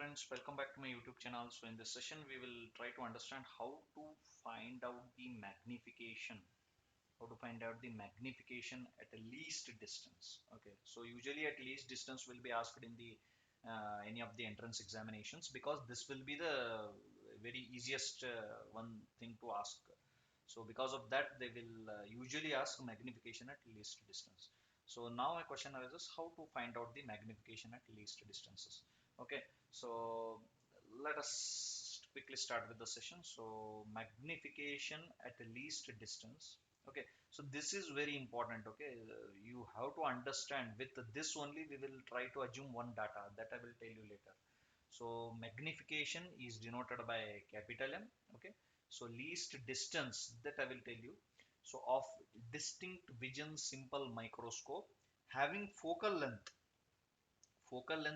friends, welcome back to my YouTube channel. So in this session we will try to understand how to find out the magnification, at a least distance. Okay, so usually at least distance will be asked in the any of the entrance examinations, because this will be the very easiest one thing to ask. So because of that they will usually ask magnification at least distance. So now a question arises, how to find out the magnification at least distances. Okay, so let us quickly start with the session. So magnification at least distance. Okay, so this is very important. Okay, you have to understand, with this only we will try to assume one data that I will tell you later. So magnification is denoted by capital M. Okay, so least distance, that I will tell you. So of distinct vision simple microscope having focal length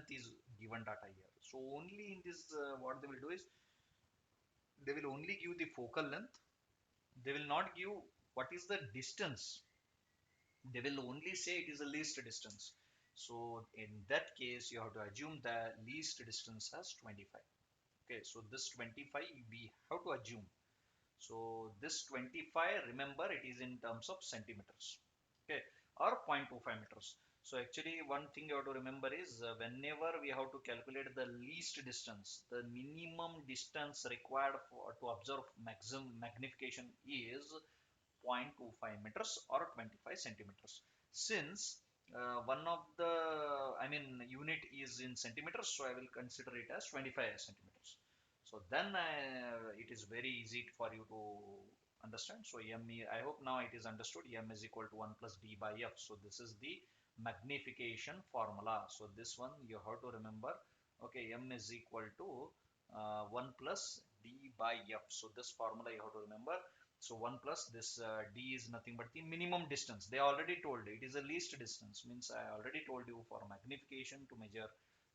is given data here. So only in this what they will do is they will only give the focal length. They will not give what is the distance. They will only say it is the least distance. So in that case you have to assume the least distance as 25. Okay, so this 25 we have to assume. So this 25, remember, it is in terms of centimeters, okay, or 0.25 meters. So actually one thing you have to remember is whenever we have to calculate the least distance, the minimum distance required for to observe maximum magnification is 0.25 meters or 25 centimeters. Since one of the, I mean, unit is in centimeters, so I will consider it as 25 centimeters. So then it is very easy for you to understand. So I hope now it is understood. M is equal to 1 plus d by f. So this is the magnification formula. So this one you have to remember. Okay, m is equal to 1 plus d by f. So this formula you have to remember. So 1 plus this d is nothing but the minimum distance. They already told it is the least distance. Means I already told you for magnification to measure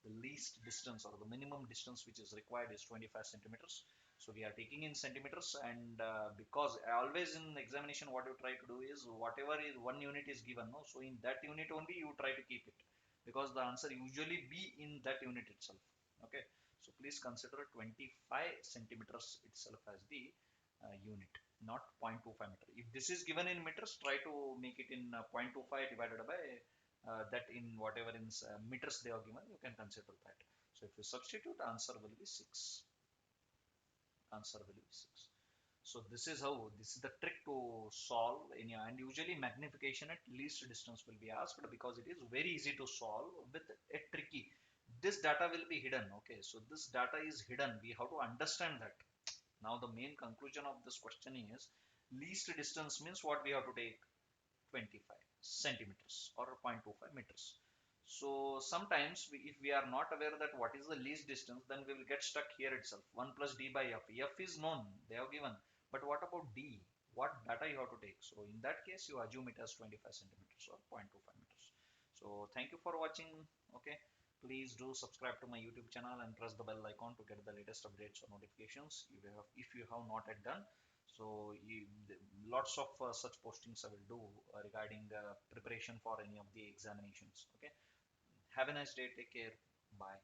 the least distance or the minimum distance which is required is 25 centimeters. So we are taking in centimeters, and because always in examination what you try to do is whatever is one unit is given, no, so in that unit only you try to keep it, because the answer usually be in that unit itself. Okay, so please consider 25 centimeters itself as the unit, not 0.25 meter. If this is given in meters, try to make it in 0.25 divided by that in whatever in meters they are given, you can consider that. So if you substitute, answer will be 6. Answer will be 6. So this is how, this is the trick to solve any, and usually magnification at least distance will be asked because it is very easy to solve with a tricky. This data will be hidden. Okay, so this data is hidden, we have to understand that. Now the main conclusion of this question is least distance means what we have to take, 25 centimeters or 0.25 meters. So sometimes if we are not aware that what is the least distance, then we will get stuck here itself. 1 plus d by f. F is known, they have given. But what about d? What data you have to take? So in that case, you assume it as 25 centimeters or 0.25 meters. So thank you for watching. Okay. Please do subscribe to my YouTube channel and press the bell icon to get the latest updates or notifications if you have not yet done. So lots of such postings I will do regarding preparation for any of the examinations. Okay. Have a nice day. Take care. Bye.